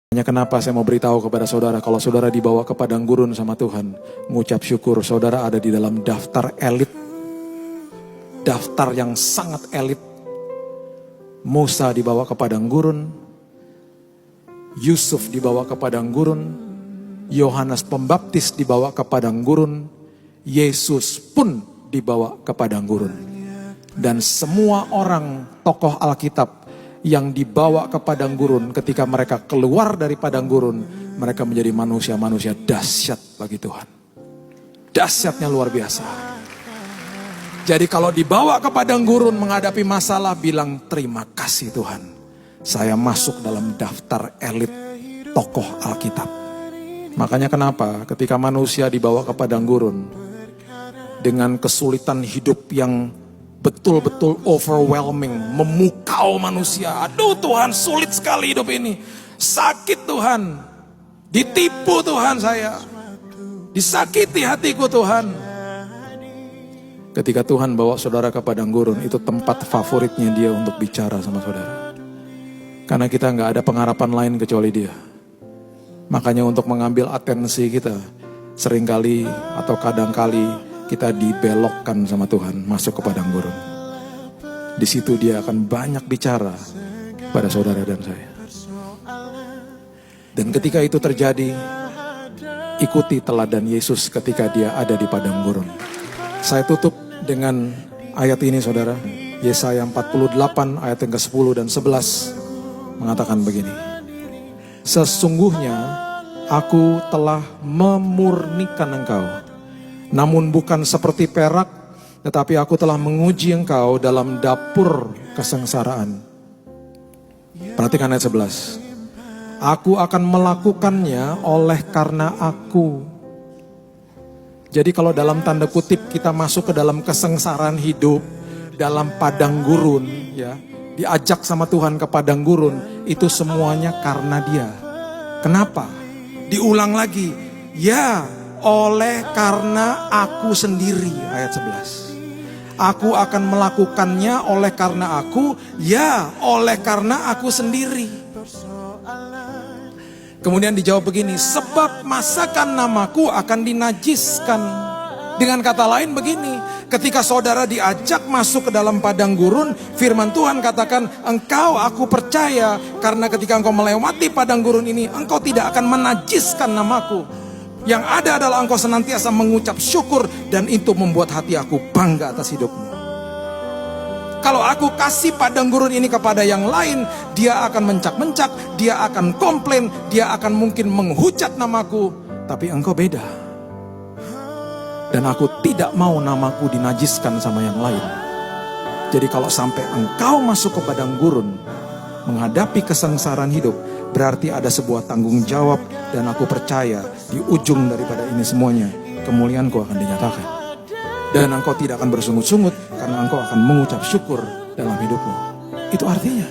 Hanya kenapa saya mau beritahu kepada saudara, kalau saudara dibawa ke padang gurun sama Tuhan, mengucap syukur, saudara ada di dalam daftar elit. Daftar yang sangat elit. Musa dibawa ke padang gurun, Yusuf dibawa ke padang gurun, Yohanes Pembaptis dibawa ke padang gurun, Yesus pun dibawa ke padang gurun. Dan semua orang tokoh Alkitab yang dibawa ke padang gurun, ketika mereka keluar dari padang gurun, mereka menjadi manusia-manusia dahsyat bagi Tuhan. Dahsyatnya luar biasa. Jadi kalau dibawa ke padang gurun menghadapi masalah, bilang terima kasih Tuhan. Saya masuk dalam daftar elit tokoh Alkitab. Makanya kenapa ketika manusia dibawa ke padang gurun dengan kesulitan hidup yang betul-betul overwhelming, memukau manusia. Aduh Tuhan, sulit sekali hidup ini. Sakit Tuhan. Ditipu Tuhan saya. Disakiti hatiku Tuhan. Ketika Tuhan bawa saudara ke padang gurun, itu tempat favoritnya dia untuk bicara sama saudara. Karena kita gak ada pengharapan lain kecuali dia. Makanya untuk mengambil atensi kita, seringkali atau kadangkali kita dibelokkan sama Tuhan masuk ke padang gurun. Di situ dia akan banyak bicara pada saudara dan saya. Dan ketika itu terjadi, ikuti teladan Yesus ketika dia ada di padang gurun. Saya tutup dengan ayat ini saudara. Yesaya 48 ayat yang ke-10 dan 11 mengatakan begini. Sesungguhnya aku telah memurnikan engkau, namun bukan seperti perak, tetapi aku telah menguji engkau dalam dapur kesengsaraan. Perhatikan ayat 11. Aku akan melakukannya oleh karena aku. Jadi kalau dalam tanda kutip kita masuk ke dalam kesengsaraan hidup, dalam padang gurun, ya, diajak sama Tuhan ke padang gurun, itu semuanya karena dia. Kenapa? Diulang lagi. Ya, oleh karena aku sendiri, ayat 11. Aku akan melakukannya oleh karena aku, ya oleh karena aku sendiri. Kemudian dijawab begini, sebab masakan namaku akan dinajiskan. Dengan kata lain begini, ketika saudara diajak masuk ke dalam padang gurun, firman Tuhan katakan, engkau aku percaya, karena ketika engkau melewati padang gurun ini, engkau tidak akan menajiskan namaku. Yang ada adalah engkau senantiasa mengucap syukur, dan itu membuat hati aku bangga atas hidupmu. Kalau aku kasih padang gurun ini kepada yang lain, dia akan mencak-mencak, dia akan komplain, dia akan mungkin menghujat namaku. Tapi engkau beda. Dan aku tidak mau namaku dinajiskan sama yang lain. Jadi kalau sampai engkau masuk ke padang gurun, menghadapi kesengsaraan hidup, berarti ada sebuah tanggung jawab, dan aku percaya di ujung daripada ini semuanya, kemuliaanku akan dinyatakan. Dan engkau tidak akan bersungut-sungut, karena engkau akan mengucap syukur dalam hidupmu. Itu artinya